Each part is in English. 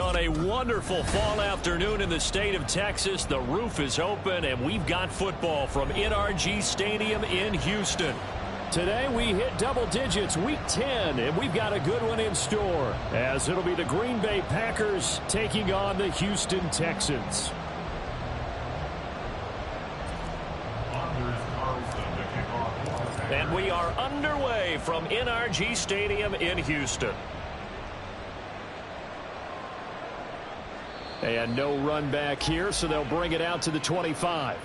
On a wonderful fall afternoon in the state of Texas, the roof is open, and we've got football from NRG Stadium in Houston. Today we hit double digits, week 10, and we've got a good one in store, as it'll be the Green Bay Packers taking on the Houston Texans. And we are underway from NRG Stadium in Houston. And no run back here, so they'll bring it out to the 25.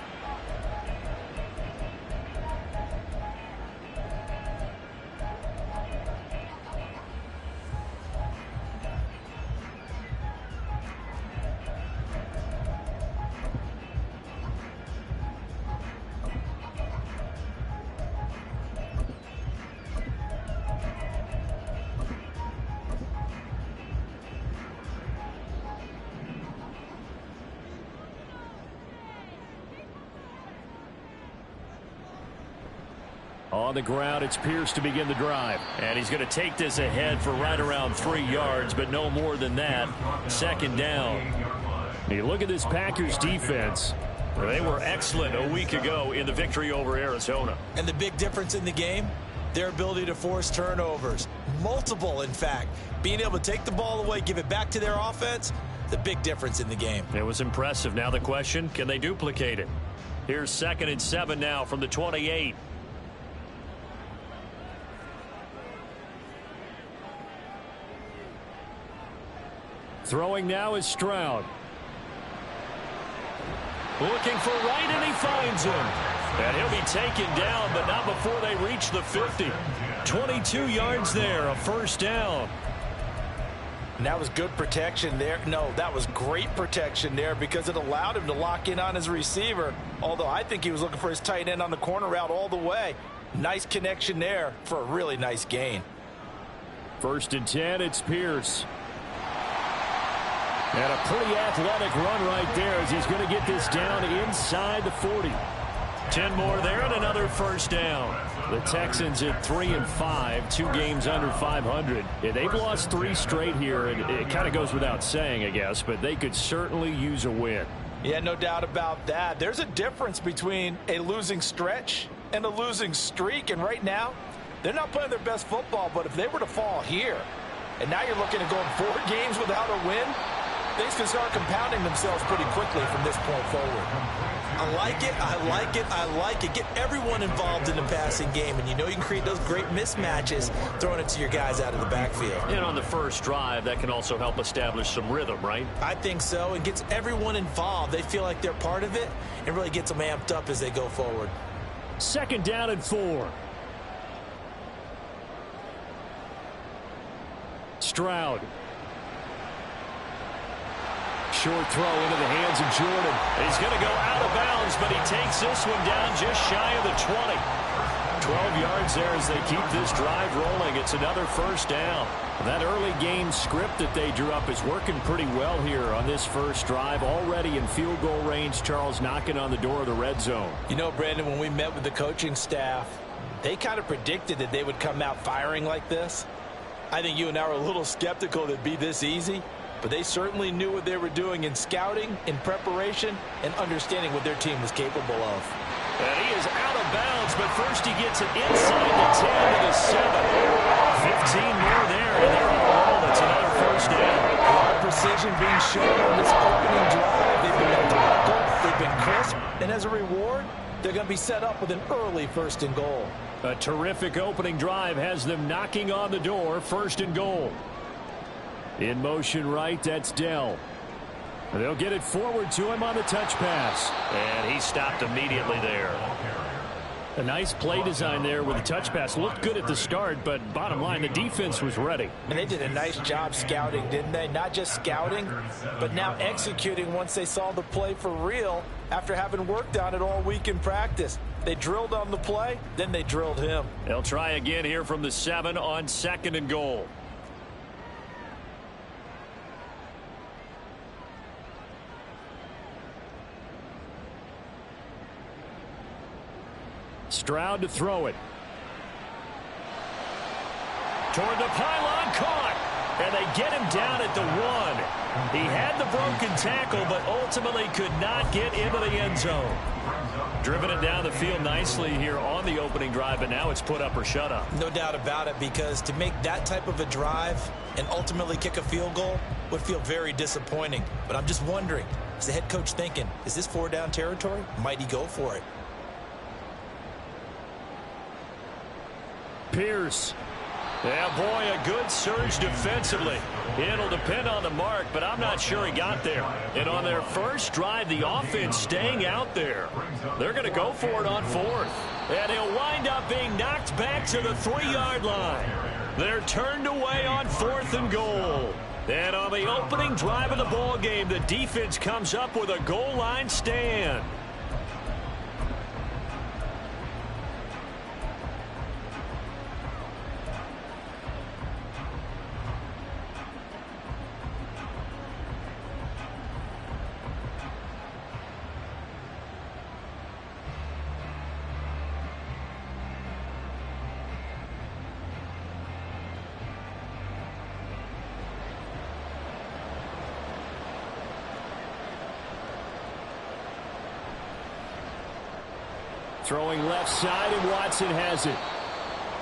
On the ground, it's Pierce to begin the drive. And he's going to take this ahead for right around 3 yards, but no more than that. Second down. You look at this Packers defense. They were excellent a week ago in the victory over Arizona. And the big difference in the game, their ability to force turnovers. Multiple, in fact. Being able to take the ball away, give it back to their offense, the big difference in the game. It was impressive. Now the question, can they duplicate it? Here's 2nd and 7 now from the 28. Throwing now is Stroud. Looking for Wright, and he finds him. And he'll be taken down, but not before they reach the 50. 22 yards there, a first down. And that was good protection there. No, that was great protection there because it allowed him to lock in on his receiver. Although I think he was looking for his tight end on the corner route all the way. Nice connection there for a really nice gain. 1st and 10, it's Pierce. And a pretty athletic run right there as he's going to get this down inside the 40. 10 more there and another first down. The Texans at 3-5, 2 games under 500. Yeah, they've lost 3 straight here, and it kind of goes without saying, I guess, but they could certainly use a win. Yeah, no doubt about that. There's a difference between a losing stretch and a losing streak, and right now, they're not playing their best football, but if they were to fall here, and now you're looking at going 4 games without a win, things can start compounding themselves pretty quickly from this point forward. I like it, I like it, I like it. Get everyone involved in the passing game, and you know you can create those great mismatches throwing it to your guys out of the backfield. And on the first drive, that can also help establish some rhythm, right? I think so. It gets everyone involved. They feel like they're part of it, and really gets them amped up as they go forward. 2nd down and 4. Stroud. Short throw into the hands of Jordan. He's going to go out of bounds, but he takes this one down just shy of the 20. 12 yards there as they keep this drive rolling. It's another first down. That early game script that they drew up is working pretty well here on this first drive. Already in field goal range, Charles knocking on the door of the red zone. You know, Brandon, when we met with the coaching staff, they kind of predicted that they would come out firing like this. I think you and I were a little skeptical that it'd be this easy. But they certainly knew what they were doing in scouting, in preparation, and understanding what their team was capable of. And he is out of bounds, but first he gets it inside the 10 to the 7. 15 more there, and they're on a roll. It's another first down. A lot of precision being shown on this opening drive. They've been methodical, they've been crisp, and as a reward, they're going to be set up with an early 1st and goal. A terrific opening drive has them knocking on the door, 1st and goal. In motion right, that's Dell. They'll get it forward to him on the touch pass. And he stopped immediately there. A nice play design there with the touch pass. Looked good at the start, but bottom line, the defense was ready. And they did a nice job scouting, didn't they? Not just scouting, but now executing once they saw the play for real after having worked on it all week in practice. They drilled on the play, then they drilled him. They'll try again here from the 7 on 2nd and goal. Stroud to throw it. Toward the pylon, caught. And they get him down at the 1. He had the broken tackle, but ultimately could not get into the end zone. Driven it down the field nicely here on the opening drive, but now it's put up or shut up. No doubt about it, because to make that type of a drive and ultimately kick a field goal would feel very disappointing. But I'm just wondering, is the head coach thinking, is this 4-down territory? Might he go for it? Pierce. Yeah, boy, a good surge defensively. It'll depend on the mark, but I'm not sure he got there. And on their first drive, the offense staying out there. They're going to go for it on 4th. And he'll wind up being knocked back to the 3-yard line. They're turned away on 4th and goal. And on the opening drive of the ball game, the defense comes up with a goal line stand. Throwing left side, and Watson has it.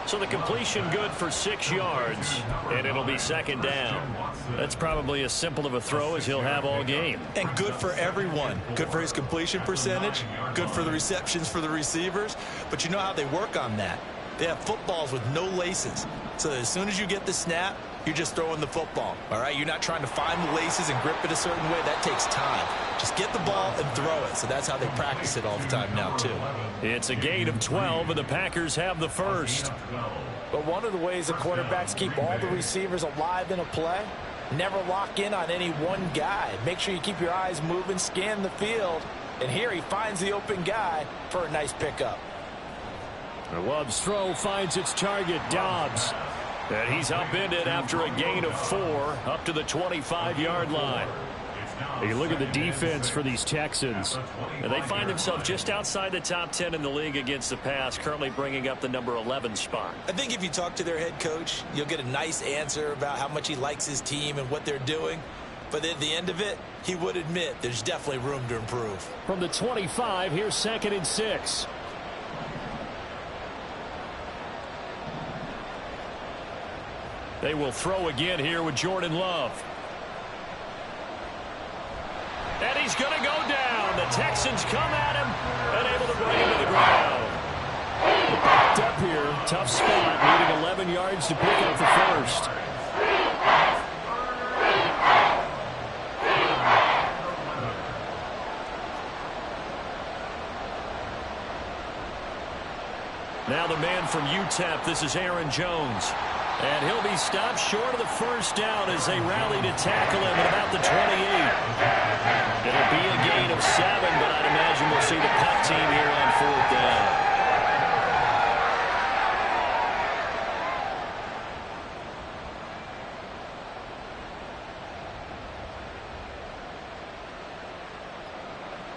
So the completion good for 6 yards, and it'll be 2nd down. That's probably as simple of a throw as he'll have all game. And good for everyone. Good for his completion percentage. Good for the receptions for the receivers. But you know how they work on that. They have footballs with no laces. So as soon as you get the snap, you're just throwing the football. All right? You're not trying to find the laces and grip it a certain way. That takes time. Just get the ball and throw it. So that's how they practice it all the time now, too. It's a gain of 12, and the Packers have the first. But one of the ways the quarterbacks keep all the receivers alive in a play, never lock in on any one guy. Make sure you keep your eyes moving, scan the field. And here he finds the open guy for a nice pickup. Love's throw finds its target, Dobbs. And he's upended after a gain of 4 up to the 25-yard line. You look at the defense for these Texans, and they find themselves just outside the top 10 in the league against the pass, currently bringing up the number 11 spot. I think if you talk to their head coach, you'll get a nice answer about how much he likes his team and what they're doing. But at the end of it, he would admit there's definitely room to improve. From the 25, here's 2nd and 6. They will throw again here with Jordan Love. And he's going to go down. The Texans come at him and able to bring him to the ground. Backed up here. Tough spot. Needing 11 yards to pick up the first. Now the man from UTEP, this is Aaron Jones. And he'll be stopped short of the first down as they rally to tackle him at about the 28. It'll be a gain of 7, but I'd imagine we'll see the punt team here on 4th down.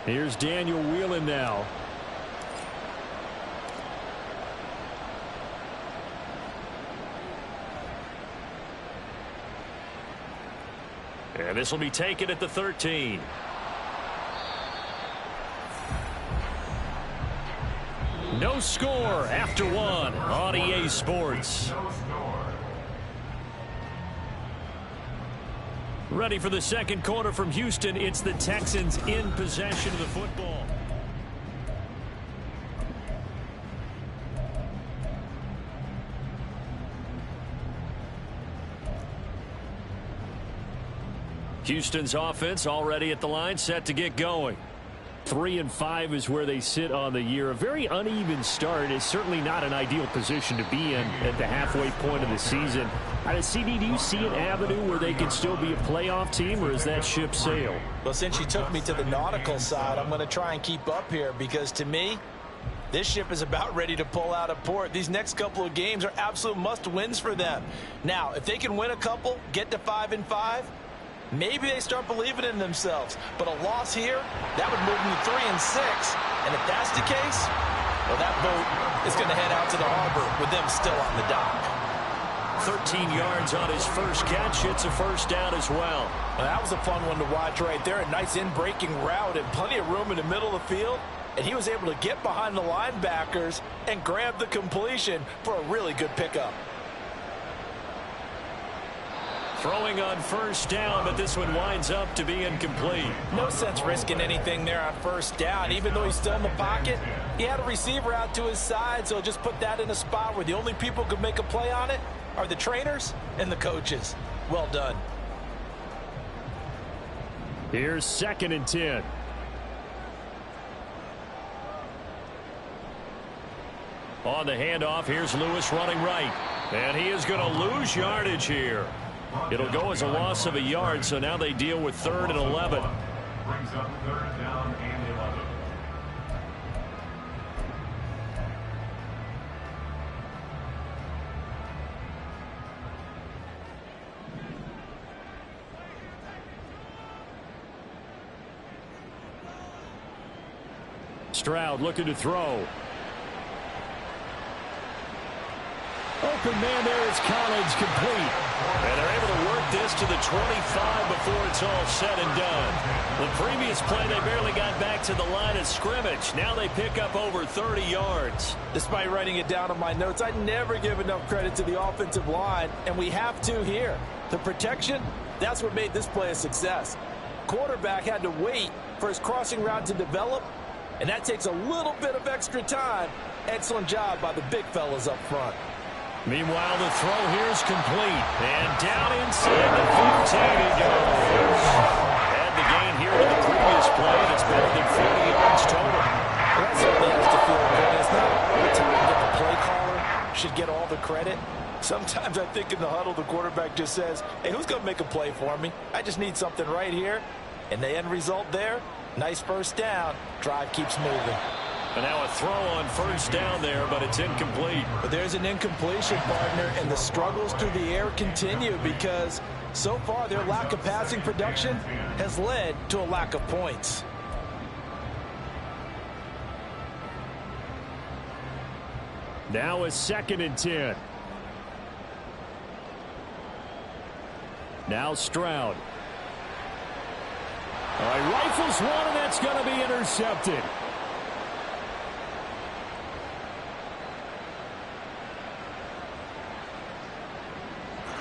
Here's Daniel Whelan now. And this will be taken at the 13. No score after 1 on EA Sports. Ready for the second quarter from Houston. It's the Texans in possession of the football. Houston's offense already at the line, set to get going. 3-5 is where they sit on the year. A very uneven start. It's certainly not an ideal position to be in at the halfway point of the season. CD, do you see an avenue where they can still be a playoff team, or is that ship sailed? Well, since you took me to the nautical side, I'm going to try and keep up here, because to me, this ship is about ready to pull out of port. These next couple of games are absolute must-wins for them. Now, if they can win a couple, get to 5-5, maybe they start believing in themselves. But a loss here, that would move them to 3-6. And if that's the case, well, that boat is going to head out to the harbor with them still on the dock. 13 yards on his first catch. It's a first down as well. Well, that was a fun one to watch right there. A nice in-breaking route and plenty of room in the middle of the field. And he was able to get behind the linebackers and grab the completion for a really good pickup. Throwing on first down, but this one winds up to be incomplete. No sense risking anything there on first down. Even though he's still in the pocket, he had a receiver out to his side, so just put that in a spot where the only people who could make a play on it are the trainers and the coaches. Well done. Here's 2nd and 10. On the handoff, here's Lewis running right. And he is going to lose yardage here. It'll go as a loss of a yard, so now they deal with 3rd and 11. Brings up 3rd down and 11. Stroud looking to throw. Open man there is Collins, complete. And they're able to work this to the 25 before it's all said and done. The previous play, they barely got back to the line of scrimmage. Now they pick up over 30 yards. Despite writing it down on my notes, I never give enough credit to the offensive line, and we have to here. The protection, that's what made this play a success. Quarterback had to wait for his crossing route to develop, and that takes a little bit of extra time. Excellent job by the big fellas up front. Meanwhile, the throw here is complete. And down inside the 15 it goes. Had the gain here with the previous play. It's better than 40 yards total. Well, that certainly has to feel good. It's not every time that the play caller should get all the credit. Sometimes I think in the huddle, the quarterback just says, hey, who's going to make a play for me? I just need something right here. And the end result there, nice first down. Drive keeps moving. And now a throw on first down there, but it's incomplete. But there's an incompletion, partner, and the struggles through the air continue because so far their lack of passing production has led to a lack of points. Now a 2nd and 10. Now Stroud. All right, rifles one, and that's going to be intercepted.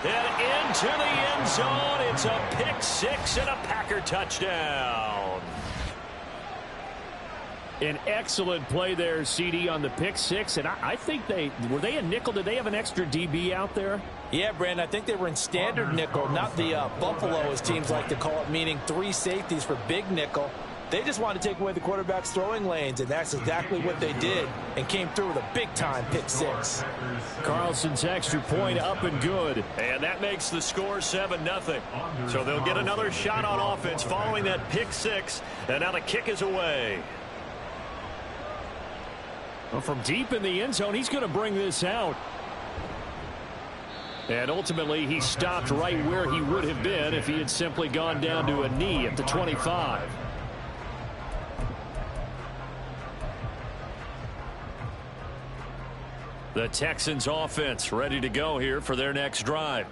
And into the end zone. It's a pick six and a Packer touchdown. An excellent play there, CD, on the pick six. And I think were they a nickel? Did they have an extra DB out there? Yeah, Brandon, I think they were in standard nickel, not the Buffalo, as teams like to call it, meaning 3 safeties for big nickel. They just wanted to take away the quarterback's throwing lanes, and that's exactly what they did and came through with a big-time pick six. Carlson's extra point up and good. And that makes the score 7-0. So they'll get another shot on offense following that pick six. And now the kick is away. Well, from deep in the end zone, he's going to bring this out. And ultimately, he stopped right where he would have been if he had simply gone down to a knee at the 25. The Texans offense ready to go here for their next drive.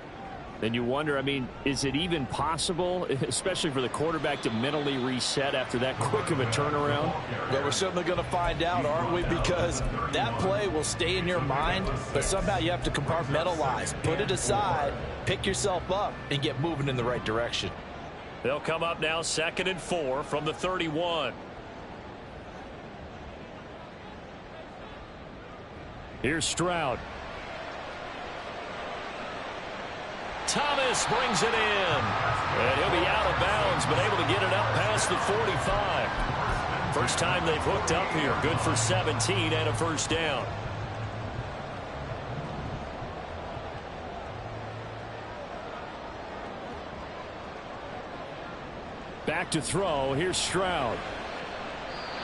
Then you wonder, I mean, is it even possible, especially for the quarterback, to mentally reset after that quick of a turnaround? Yeah, we're certainly going to find out, aren't we? Because that play will stay in your mind, but somehow you have to compartmentalize. Put it aside, pick yourself up, and get moving in the right direction. They'll come up now 2nd and 4 from the 31. Here's Stroud. Thomas brings it in. And he'll be out of bounds, but able to get it up past the 45. First time they've hooked up here. Good for 17 and a first down. Back to throw. Here's Stroud.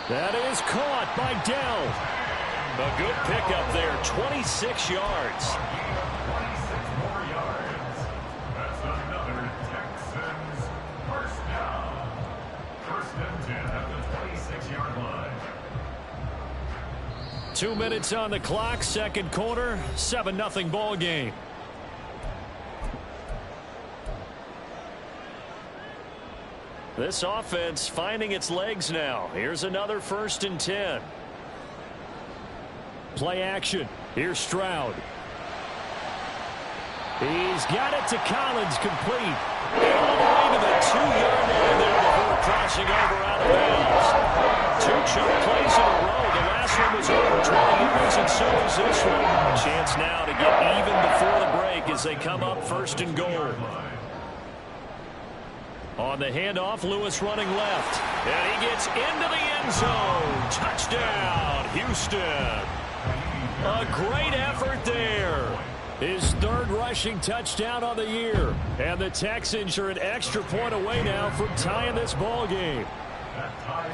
That is caught by Dell. A good pickup there, 26 yards. 26 more yards. That's another Texans first down. 1st and 10 at the 26-yard line. 2 minutes on the clock, second quarter, 7-0 ball game. This offense finding its legs now. Here's another 1st and 10. Play action. Here's Stroud. He's got it to Collins, complete. All the way to the 2-yard line there before crossing over out of bounds. 2 choke plays in a row. The last one was over 20 yards, and so is this one. A chance now to get even before the break as they come up 1st and goal. On the handoff, Lewis running left. And he gets into the end zone. Touchdown, Houston. A great effort there. His 3rd rushing touchdown on the year. And the Texans are an extra point away now from tying this ball game.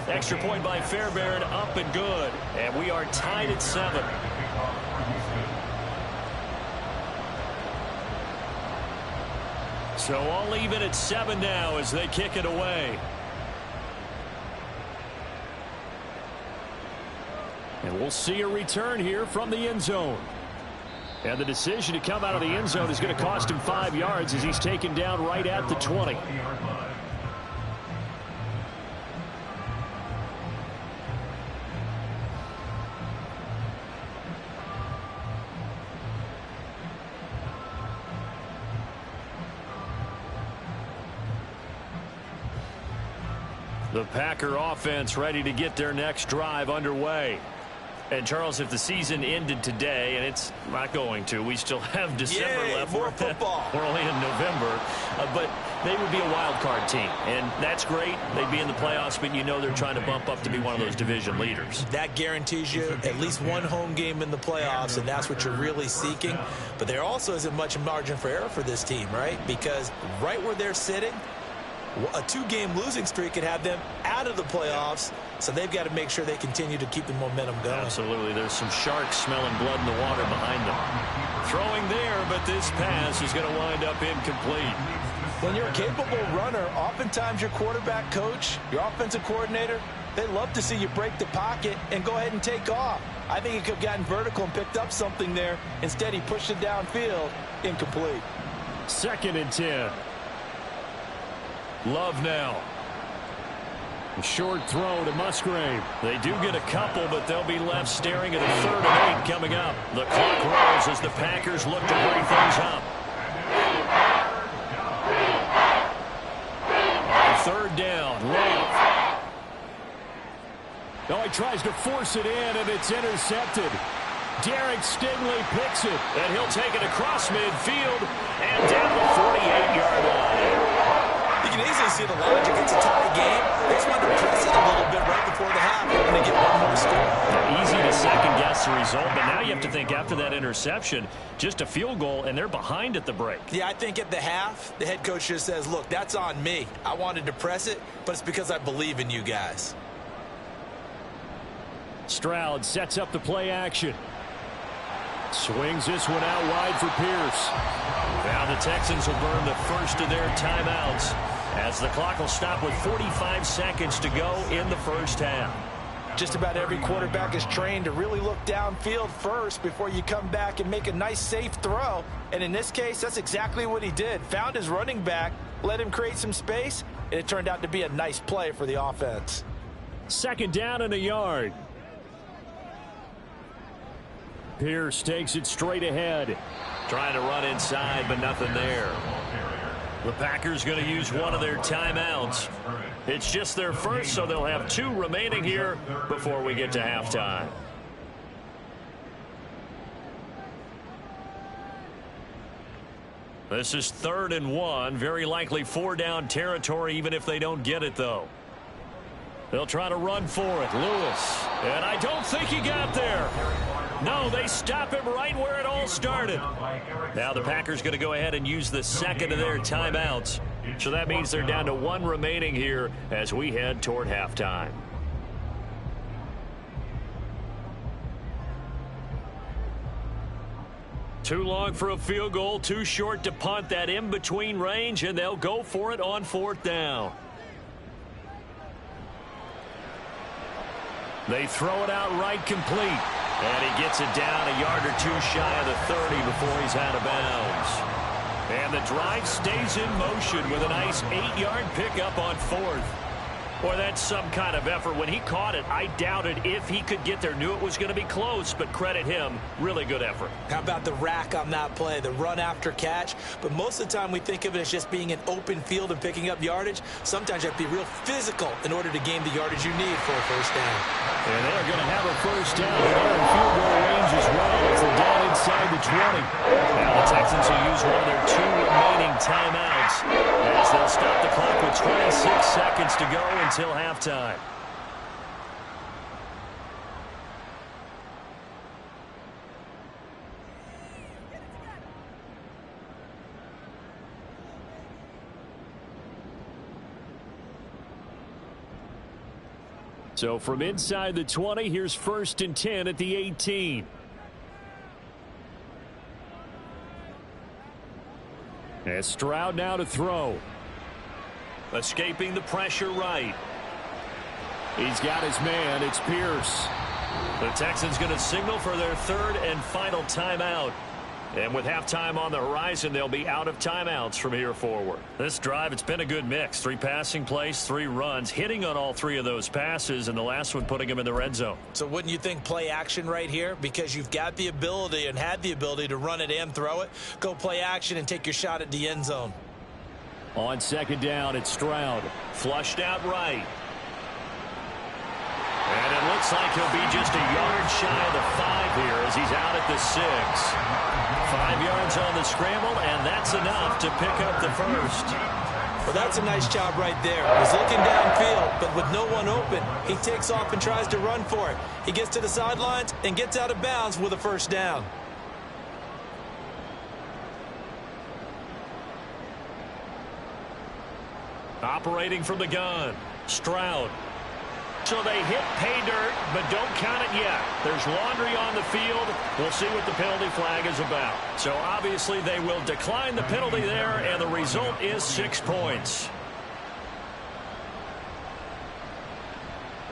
Extra point by Fairbairn, up and good. And we are tied at 7. So all even at 7 now as they kick it away. And we'll see a return here from the end zone. And the decision to come out of the end zone is going to cost him 5 yards as he's taken down right at the 20. The Packer offense ready to get their next drive underway. And, Charles, if the season ended today, and it's not going to, we still have December left. More football. We're only in November. But they would be a wild card team. And that's great. They'd be in the playoffs, but you know they're trying to bump up to be one of those division leaders. That guarantees you at least one home game in the playoffs, and that's what you're really seeking. But there also isn't much margin for error for this team, right? Because right where they're sitting, a 2-game losing streak could have them out of the playoffs, so they've got to make sure they continue to keep the momentum going. Absolutely. There's some sharks smelling blood in the water behind them. Throwing there, but this pass is going to wind up incomplete. When you're a capable runner, oftentimes your quarterback coach, your offensive coordinator, they love to see you break the pocket and go ahead and take off. I think he could have gotten vertical and picked up something there. Instead, he pushed it downfield. Incomplete. 2nd and 10. Love now. A short throw to Musgrave. They do get a couple, but they'll be left staring at a 3rd and 8 coming up. The clock rolls as the Packers look to bring things up. On 3rd down, Love. Oh, he tries to force it in, and it's intercepted. Derek Stingley picks it, and he'll take it across midfield and down the 48-yard line. You can easily see the logic. It's a tie game. They just want to press it a little bit right before the half, hoping to get one more score. Easy to second-guess the result, but now you have to think after that interception, just a field goal, and they're behind at the break. Yeah, I think at the half, the head coach just says, look, that's on me. I wanted to press it, but it's because I believe in you guys. Stroud sets up the play action. Swings this one out wide for Pierce. Now the Texans will burn the first of their timeouts as the clock will stop with 45 seconds to go in the first half. Just about every quarterback is trained to really look downfield first before you come back and make a nice, safe throw. And in this case, that's exactly what he did. Found his running back, let him create some space, and it turned out to be a nice play for the offense. 2nd down and a yard. Pierce takes it straight ahead. Trying to run inside, but nothing there. The Packers going to use one of their timeouts. It's just their first, so they'll have 2 remaining here before we get to halftime. This is 3rd and 1. Very likely 4-down territory, even if they don't get it, though. They'll try to run for it. Lewis. And I don't think he got there. No, they stop him right where it all started. Now the Packers going to go ahead and use the 2nd of their timeouts. So that means they're down to 1 remaining here as we head toward halftime. Too long for a field goal, too short to punt that in-between range, and they'll go for it on 4th down. They throw it out right complete. And he gets it down a yard or 2 shy of the 30 before he's out of bounds. And the drive stays in motion with a nice 8-yard pickup on 4th. Boy, that's some kind of effort. When he caught it, I doubted if he could get there. Knew it was going to be close, but credit him. Really good effort. How about the rack on that play, the run after catch? But most of the time we think of it as just being an open field and picking up yardage. Sometimes you have to be real physical in order to gain the yardage you need for a first down. And they're going to have a first down. They're in field goal range as well as they're down inside the 20. Now the Texans will use one of their 2 remaining timeouts as they'll stop the clock with 26 seconds to go until halftime. So from inside the 20, here's 1st and 10 at the 18. And Stroud now to throw. Escaping the pressure right. He's got his man. It's Pierce. The Texans going to signal for their 3rd and final timeout. And with halftime on the horizon, they'll be out of timeouts from here forward. This drive, it's been a good mix. 3 passing plays, 3 runs, hitting on all 3 of those passes, and the last one putting him in the red zone. So wouldn't you think play action right here? Because you've got the ability and had the ability to run it and throw it. Go play action and take your shot at the end zone. On 2nd down, it's Stroud. Flushed out right. And it looks like he'll be just a yard shy of the 5 here as he's out at the 6. 5 yards on the scramble, and that's enough to pick up the first. Well, that's a nice job right there. He's looking downfield, but with no one open, he takes off and tries to run for it. He gets to the sidelines and gets out of bounds with a first down. Operating from the gun, Stroud. So they hit pay dirt, but don't count it yet. There's laundry on the field. We'll see what the penalty flag is about. So obviously they will decline the penalty there, and the result is 6 points.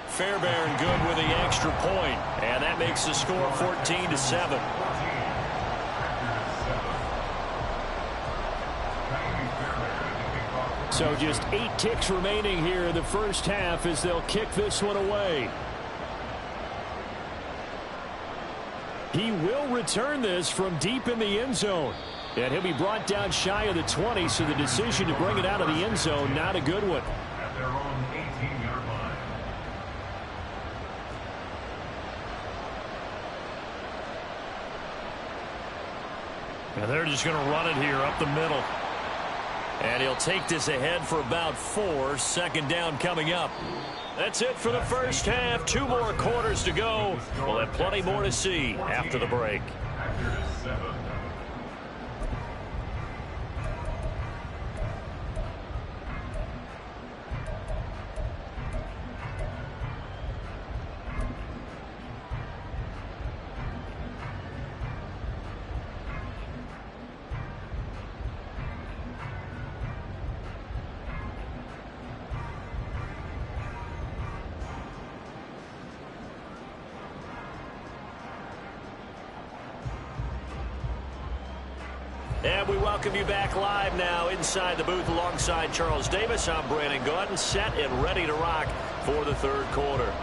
Fairbairn good with the extra point, and that makes the score 14-7. So just 8 ticks remaining here in the first half as they'll kick this one away. He will return this from deep in the end zone. And he'll be brought down shy of the 20, so the decision to bring it out of the end zone, not a good one. At their own 18-yard line. And they're just going to run it here up the middle. And he'll take this ahead for about 4. 2nd down coming up. That's it for the first half. 2 more quarters to go. We'll have plenty more to see after the break. After 7. And we welcome you back live now inside the booth alongside Charles Davis. I'm Brandon Gaudin, set and ready to rock for the 3rd quarter.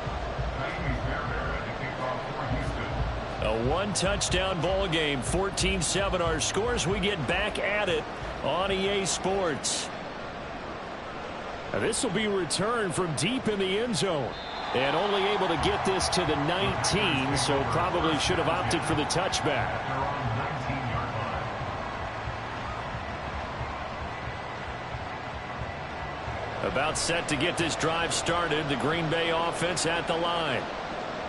A 1-touchdown ball game, 14-7 our scores. We get back at it on EA Sports. Now this will be returned from deep in the end zone. And only able to get this to the 19, so probably should have opted for the touchback. About set to get this drive started. The Green Bay offense at the line.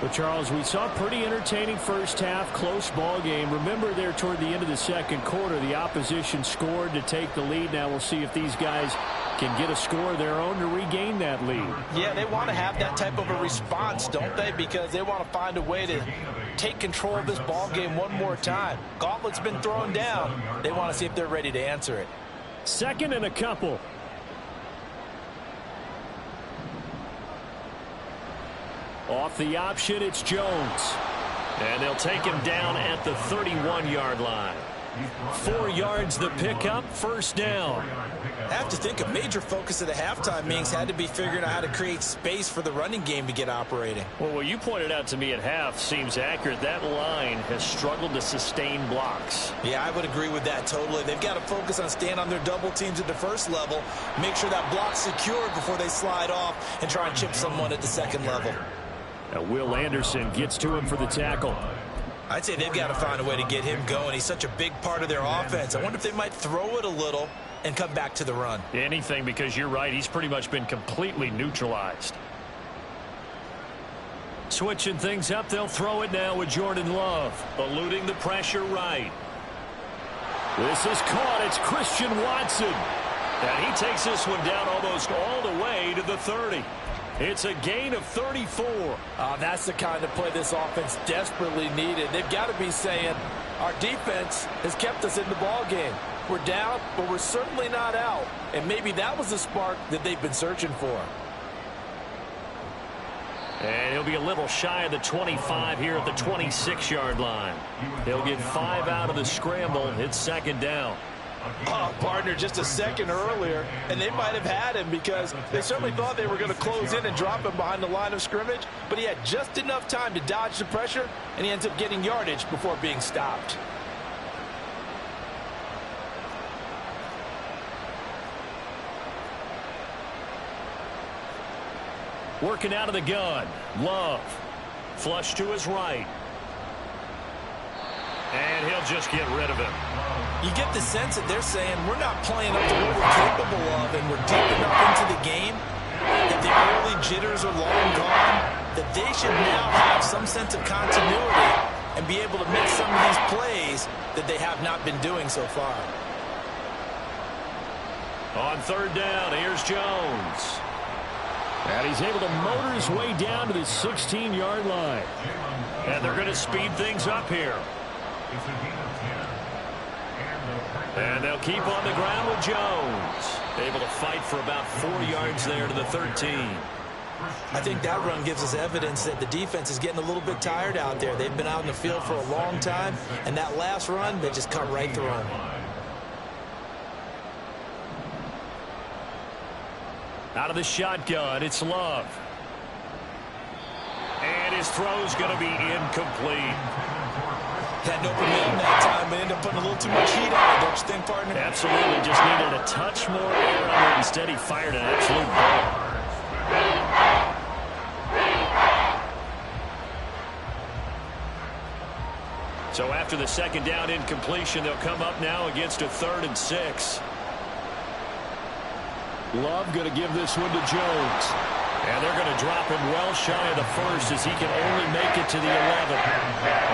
Well, Charles, we saw a pretty entertaining first half, close ball game. Remember there toward the end of the 2nd quarter, the opposition scored to take the lead. Now we'll see if these guys can get a score of their own to regain that lead. Yeah, they want to have that type of a response, don't they? Because they want to find a way to take control of this ball game one more time. Gauntlet's been thrown down. They want to see if they're ready to answer it. 2nd and a couple. Off the option, it's Jones. And they'll take him down at the 31-yard line. 4 yards the pickup, first down. I have to think a major focus of the halftime meetings had to be figuring out how to create space for the running game to get operating. Well, what you pointed out to me at half seems accurate. That line has struggled to sustain blocks. Yeah, I would agree with that totally. They've got to focus on staying on their double teams at the first level, make sure that block's secured before they slide off and try and chip someone at the second level. Now Will Anderson gets to him for the tackle. I'd say they've got to find a way to get him going. He's such a big part of their offense. I wonder if they might throw it a little and come back to the run. Anything, because you're right. He's pretty much been completely neutralized. Switching things up, they'll throw it now with Jordan Love. Eluding the pressure right. This is caught. It's Christian Watson. And he takes this one down almost all the way to the 30. It's a gain of 34. That's the kind of play this offense desperately needed. They've got to be saying, our defense has kept us in the ball game. We're down, but we're certainly not out. And maybe that was the spark that they've been searching for. And he'll be a little shy of the 25 here at the 26-yard line. He'll get 5 out of the scramble. It's second down. Partner, just a second earlier, and they might have had him because they certainly thought they were going to close in and drop him behind the line of scrimmage, but he had just enough time to dodge the pressure, and he ends up getting yardage before being stopped. Working out of the gun. Love. Flush to his right. And he'll just get rid of him. You get the sense that they're saying we're not playing up to what we're capable of, and we're deep enough into the game that the early jitters are long gone, that they should now have some sense of continuity and be able to make some of these plays that they have not been doing so far. On third down, here's Jones. And he's able to motor his way down to the 16-yard line. And they're going to speed things up here. And they'll keep on the ground with Jones. Able to fight for about 4 yards there to the 13. I think that run gives us evidence that the defense is getting a little bit tired out there. They've been out in the field for a long time, and that last run, they just cut right through them. Out of the shotgun, it's Love. And his throw's going to be incomplete. Had no momentum that time, but ended up putting a little too much heat on it, don't you think, partner? Absolutely, just needed a touch more air on it. Instead, he fired an absolute ball. So after the second down incompletion, they'll come up now against a 3rd and 6. Love going to give this one to Jones. And they're going to drop him well shy of the 1st as he can only make it to the 11.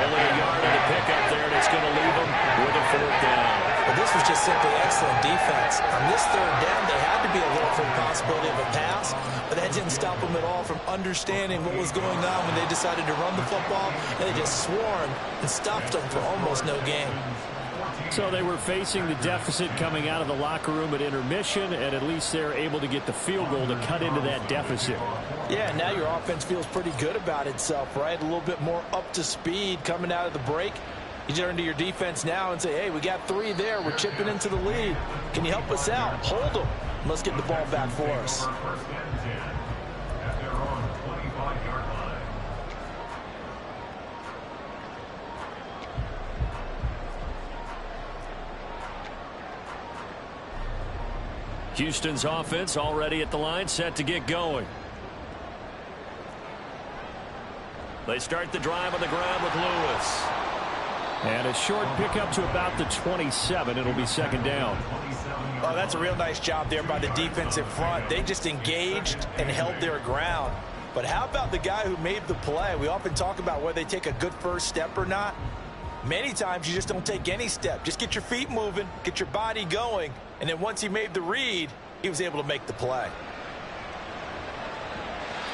Only a yard of the pickup there, and it's going to leave him with a 4th down. Well, this was just simply excellent defense. On this 3rd down, they had to be alert for the possibility of a pass, but that didn't stop them at all from understanding what was going on when they decided to run the football, and they just swarmed and stopped them for almost no gain. So they were facing the deficit coming out of the locker room at intermission, and at least they're able to get the field goal to cut into that deficit. Yeah, now your offense feels pretty good about itself, right? A little bit more up to speed coming out of the break. You turn to your defense now and say, hey, we got 3 there. We're chipping into the lead. Can you help us out? Hold them. Let's get the ball back for us. Houston's offense already at the line, set to get going. They start the drive on the ground with Lewis. And a short pickup to about the 27. It'll be second down. Oh, that's a real nice job there by the defensive front. They just engaged and held their ground. But how about the guy who made the play? We often talk about whether they take a good first step or not. Many times you just don't take any step. Just get your feet moving, get your body going, and then once he made the read, he was able to make the play.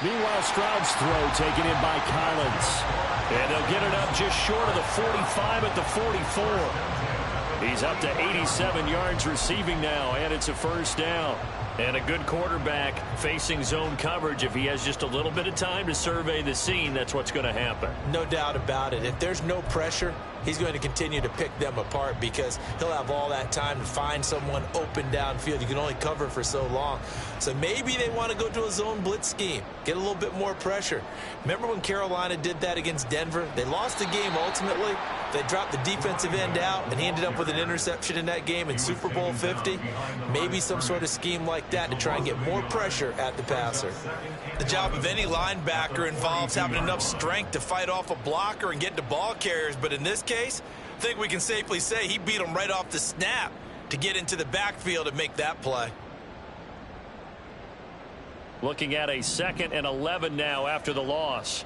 Meanwhile, Stroud's throw taken in by Collins. And they'll get it up just short of the 45 at the 44. He's up to 87 yards receiving now, and it's a 1st down. And a good quarterback facing zone coverage, if he has just a little bit of time to survey the scene, that's what's going to happen. No doubt about it. If there's no pressure, he's going to continue to pick them apart because he'll have all that time to find someone open downfield. You can only cover for so long. So maybe they want to go to a zone blitz scheme, get a little bit more pressure. Remember when Carolina did that against Denver? They lost the game ultimately. They dropped the defensive end out, and he ended up with an interception in that game in Super Bowl 50. Maybe some sort of scheme like that to try and get more pressure at the passer. The job of any linebacker involves having enough strength to fight off a blocker and get to ball carriers, but in this case, I think we can safely say he beat him right off the snap to get into the backfield and make that play. Looking at a 2nd and 11 now after the loss.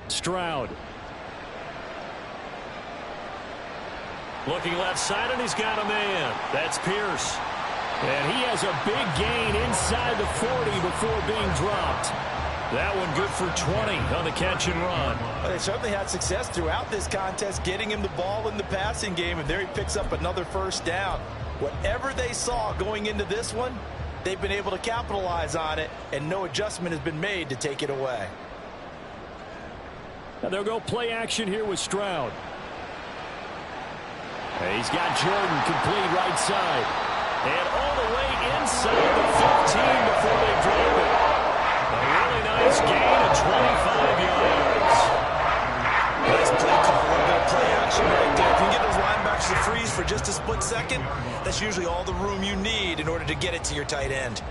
Stroud. Looking left side, and he's got a man. That's Pierce. And he has a big gain inside the 40 before being dropped. That one good for 20 on the catch and run. Well, they certainly had success throughout this contest getting him the ball in the passing game, and there he picks up another first down. Whatever they saw going into this one, they've been able to capitalize on it, and no adjustment has been made to take it away. Now they'll go play action here with Stroud. He's got Jordan complete right side. And all the way inside the 15 before they drop it. A really nice gain of 25 yards. Nice play call, a little bit of play action right there. If you can get those linebackers to freeze for just a split second, that's usually all the room you need in order to get it to your tight end.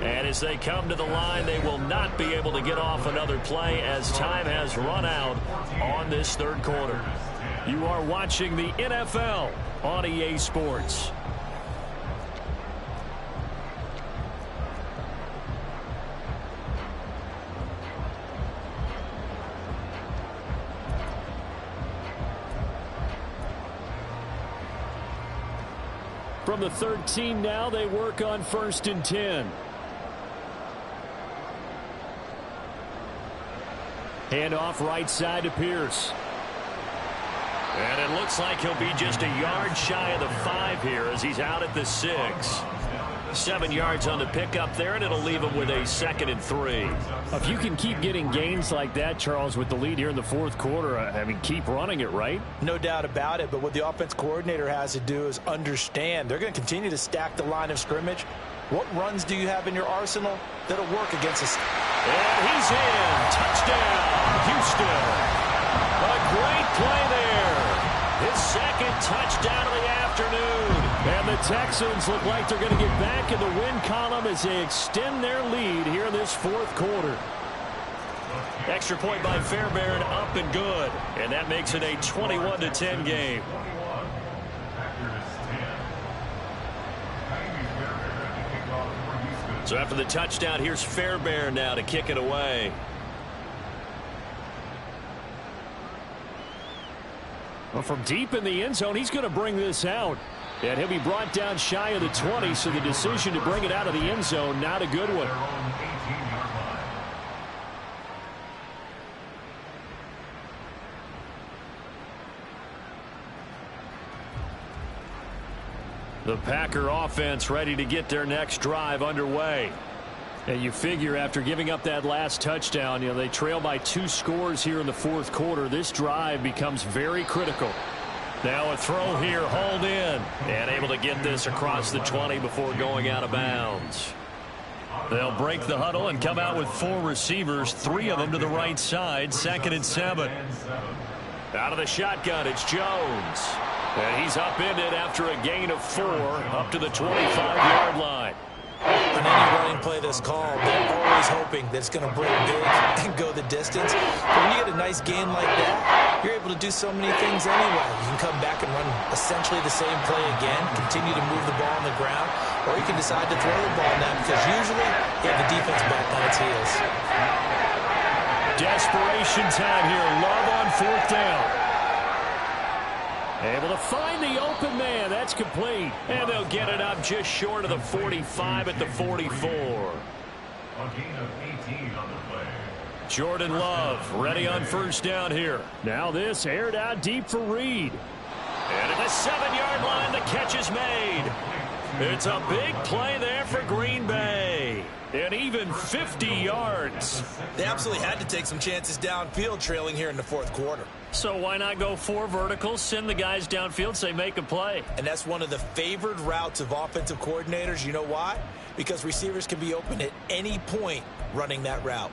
And as they come to the line, they will not be able to get off another play as time has run out on this 3rd quarter. You are watching the NFL on EA Sports. From the 13 now, they work on 1st and 10. Hand off right side to Pierce. And it looks like he'll be just a yard shy of the 5 here as he's out at the 6. 7 yards on the pickup there, and it'll leave him with a 2nd and 3. If you can keep getting gains like that, Charles, with the lead here in the 4th quarter, I mean, keep running it, right? No doubt about it, but what the offense coordinator has to do is understand they're going to continue to stack the line of scrimmage. What runs do you have in your arsenal that'll work against us? And he's in. Touchdown, Houston. A great play there. His 2nd touchdown of the afternoon. And the Texans look like they're going to get back in the win column as they extend their lead here in this 4th quarter. Extra point by Fairbairn, up and good. And that makes it a 21-10 game. So after the touchdown, here's Fairbairn now to kick it away. Well, from deep in the end zone, he's going to bring this out. And he'll be brought down shy of the 20, so the decision to bring it out of the end zone, not a good one. The Packer offense ready to get their next drive underway. And you figure after giving up that last touchdown, you know, they trail by 2 scores here in the 4th quarter. This drive becomes very critical. Now a throw here, hauled in, and able to get this across the 20 before going out of bounds. They'll break the huddle and come out with 4 receivers, 3 of them to the right side, 2nd and 7. Out of the shotgun, it's Jones. And he's upended after a gain of 4 up to the 25-yard line. On any running play that's called, they're always hoping that it's going to break big and go the distance. But when you get a nice gain like that, you're able to do so many things anyway. You can come back and run essentially the same play again, continue to move the ball on the ground, or you can decide to throw the ball now because usually you have the defense back on its heels. Desperation time here. Love on 4th down. Able to find the open man. That's complete. And they'll get it up just short of the 45 at the 44. A gain of 18 on the play. Jordan Love ready on first down here. Now this aired out deep for Reed. And at the 7-yard line, the catch is made. It's a big play there for Green Bay. And even 50 yards. They absolutely had to take some chances downfield trailing here in the fourth quarter. So why not go 4 verticals, send the guys downfield, say make a play? And that's one of the favored routes of offensive coordinators. You know why? Because receivers can be open at any point running that route.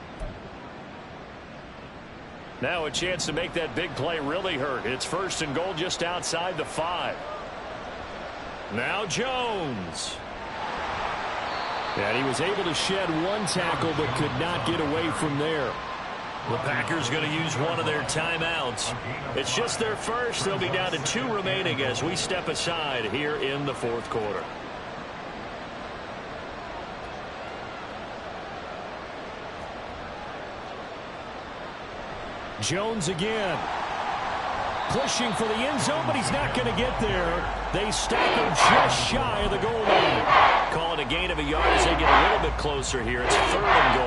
Now a chance to make that big play really hurt. It's 1st and goal just outside the 5. Now Jones. And he was able to shed 1 tackle but could not get away from there. The Packers going to use one of their timeouts. It's just their first. They'll be down to 2 remaining as we step aside here in the fourth quarter. Jones again. Pushing for the end zone, but he's not going to get there. They stop him just shy of the goal line. Call it a gain of a yard as they get a little bit closer here. It's 3rd and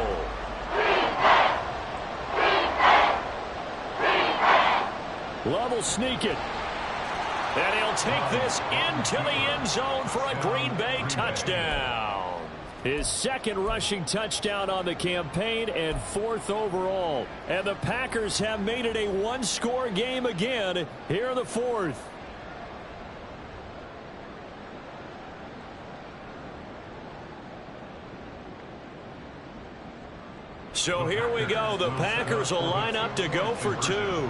goal. Love will sneak it. And he'll take this into the end zone for a Green Bay touchdown. His 2nd rushing touchdown on the campaign and 4th overall. And the Packers have made it a 1-score game again here in the 4th. So here we go. The Packers will line up to go for 2.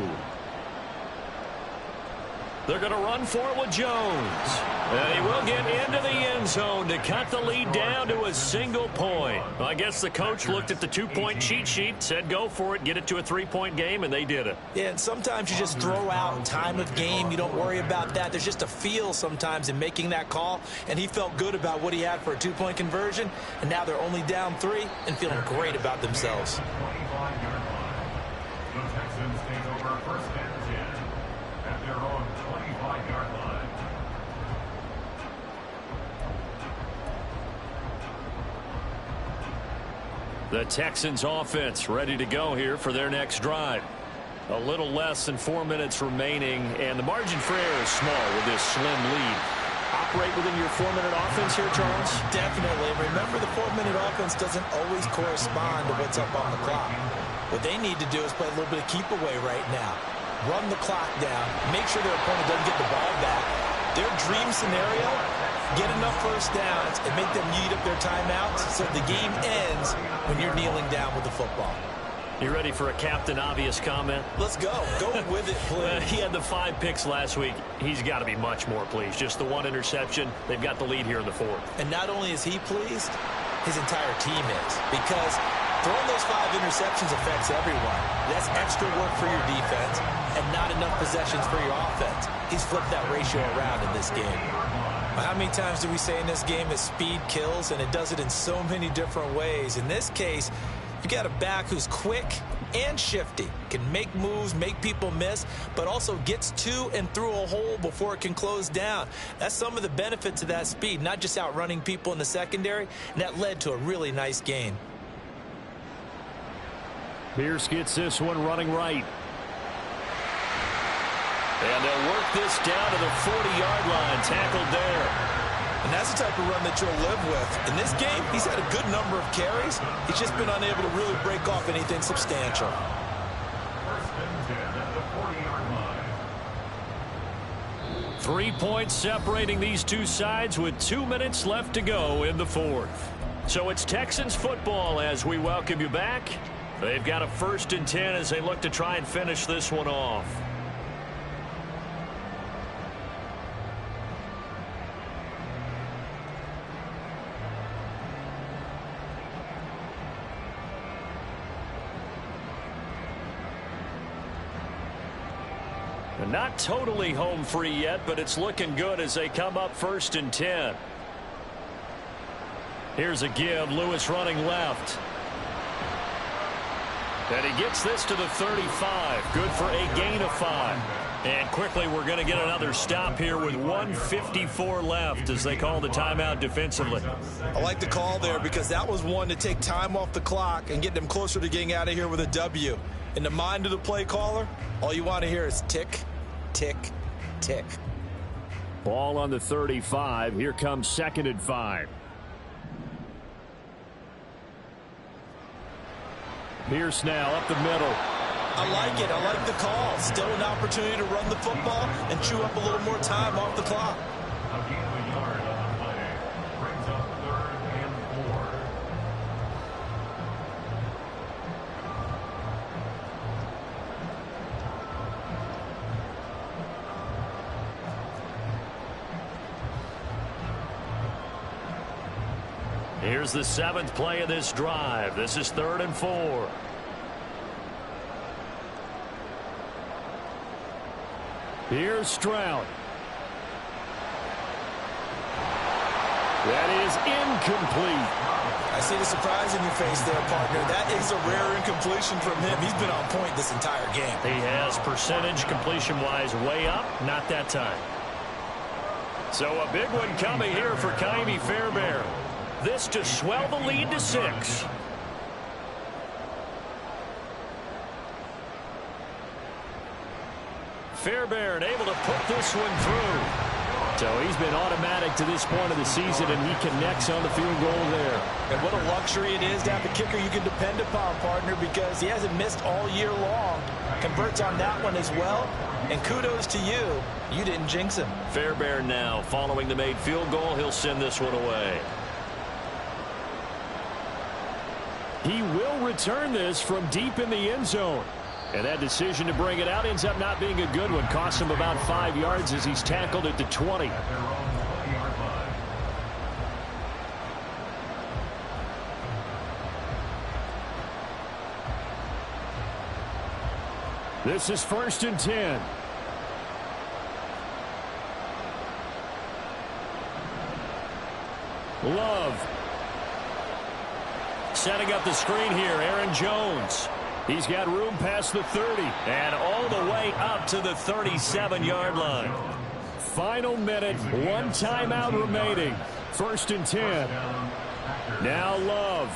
They're going to run for it with Jones. And he will get into the end zone to cut the lead down to a single point. Well, I guess the coach looked at the 2-point cheat sheet, said go for it, get it to a 3-point game, and they did it. Yeah, and sometimes you just throw out time of game. You don't worry about that. There's just a feel sometimes in making that call, and he felt good about what he had for a 2-point conversion, and now they're only down 3 and feeling great about themselves. 25-yard line. The Texans take over 1st and 10 at their own 25-yard line. The Texans offense ready to go here for their next drive. A little less than 4 minutes remaining, and the margin for error is small with this slim lead. Operate within your 4-minute offense here, Charles? Definitely. Remember, the 4-minute offense doesn't always correspond to what's up on the clock. What they need to do is play a little bit of keep away right now. Run the clock down. Make sure their opponent doesn't get the ball back. Their dream scenario, get enough first downs and make them eat up their timeouts so the game ends when you're kneeling down with the football. You ready for a Captain Obvious comment? Let's go. Go with it, please. He had the 5 picks last week. He's got to be much more pleased. Just the 1 interception. They've got the lead here in the 4th. And not only is he pleased, his entire team is. Because throwing those 5 interceptions affects everyone. That's extra work for your defense and not enough possessions for your offense. He's flipped that ratio around in this game. How many times do we say in this game that speed kills, and it does it in so many different ways? In this case, you got a back who's quick and shifty, can make moves, make people miss, but also gets to and through a hole before it can close down. That's some of the benefits of that speed, not just outrunning people in the secondary, and that led to a really nice gain. Pierce gets this one running right. And they'll work this down to the 40-yard line, tackled there. And that's the type of run that you'll live with. In this game, he's had a good number of carries. He's just been unable to really break off anything substantial. 1st and 10 at the 40-yard line. 3 points separating these two sides with 2 minutes left to go in the 4th. So it's Texans football as we welcome you back. They've got a 1st and 10 as they look to try and finish this one off. Not totally home free yet, but it's looking good as they come up 1st and 10. Here's a give. Lewis running left. And he gets this to the 35. Good for a gain of 5. And quickly we're going to get another stop here with 1:54 left as they call the timeout defensively. I like the call there because that was one to take time off the clock and get them closer to getting out of here with a W. In the mind of the play caller, all you want to hear is tick, tick, tick. Ball on the 35. Here comes 2nd and 5. Pierce now up the middle. I like it. I like the call. Still an opportunity to run the football and chew up a little more time off the clock. A gain of a yard on the play. Brings up 3rd and 4. Here's the 7th play of this drive. This is 3rd and 4. Here's Stroud. That is incomplete. I see the surprise in your face there, partner. That is a rare incompletion from him. He's been on point this entire game. He has percentage completion-wise way up. Not that time. So a big one coming here for Ka'imi Fairbairn. This to swell the lead to 6. Fairbairn able to put this one through. So he's been automatic to this point of the season, and he connects on the field goal there. And what a luxury it is to have a kicker you can depend upon, partner, because he hasn't missed all year long. Converts on that one as well. And kudos to you. You didn't jinx him. Fairbairn now following the made field goal. He'll send this one away. He will return this from deep in the end zone. And that decision to bring it out ends up not being a good one. Costs him about 5 yards as he's tackled at the 20. At their own 20-yard line. This is 1st and 10. Love. Setting up the screen here, Aaron Jones. He's got room past the 30 and all the way up to the 37-yard line. Final minute, 1 timeout remaining. 1st and 10. Now Love.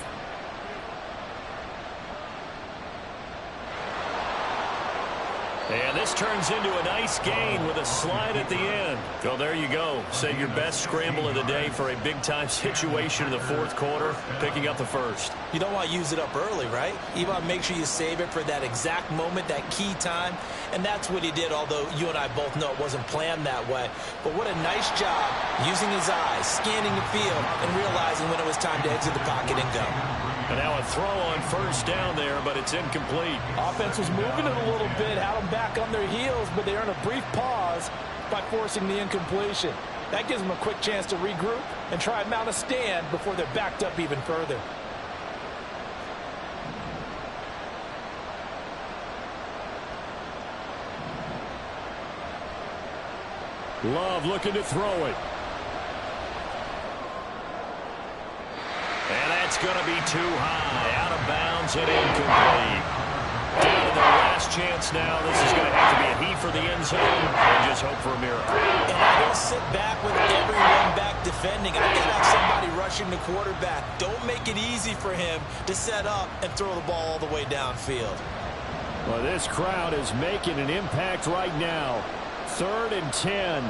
And this turns into a nice gain with a slide at the end. So there you go. Save your best scramble of the day for a big-time situation in the 4th quarter, picking up the 1st. You don't want to use it up early, right? You want to make sure you save it for that exact moment, that key time. And that's what he did, although you and I both know it wasn't planned that way. But what a nice job using his eyes, scanning the field, and realizing when it was time to exit the pocket and go. And now a throw on 1st down there, but it's incomplete. Offense was moving it a little bit, had them back on their heels, but they're in a brief pause by forcing the incompletion. That gives them a quick chance to regroup and try and mount a stand before they're backed up even further. Love looking to throw it. And that's going to be too high. Out of bounds and incomplete. Down to their last chance now. This is going to have to be a heat for the end zone and just hope for a miracle. And I don't sit back with everyone back defending. I got to have somebody rushing the quarterback. Don't make it easy for him to set up and throw the ball all the way downfield. Well, this crowd is making an impact right now. 3rd and 10.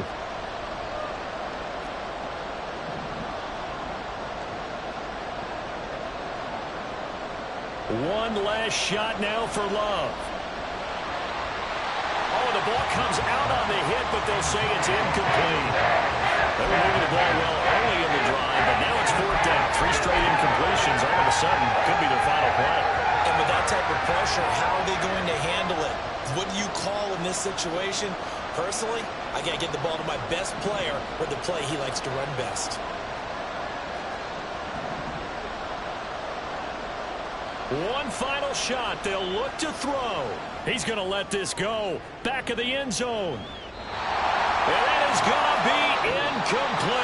One last shot now for Love. Oh, the ball comes out on the hit, but they'll say it's incomplete. They were moving the ball well early in the drive, but now it's 4th down. 3 straight incompletions all of a sudden could be their final play. And with that type of pressure, how are they going to handle it? What do you call in this situation? Personally, I got to get the ball to my best player with the play he likes to run best. One final shot. They'll look to throw. He's going to let this go. Back of the end zone. And that is going to be incomplete.